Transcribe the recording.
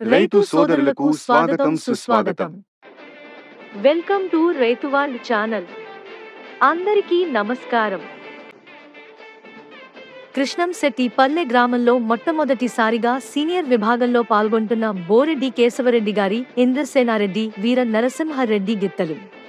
రైతు సోదరులకు స్వాగతం సుస్వాగతం. వెల్కమ్ టు రైతు వరల్డ్ ఛానల్. అందరికీ నమస్కారం. కృష్ణంశెట్టిపల్లె గ్రామంలో మొట్టమొదటిసారిగా సీనియర్ విభాగంలో పాల్గొంటున్న బోరెడ్డి కేశవరెడ్డి గారి, ఇంద్రసేనారెడ్డి, వీర నరసింహారెడ్డి గిత్తలు.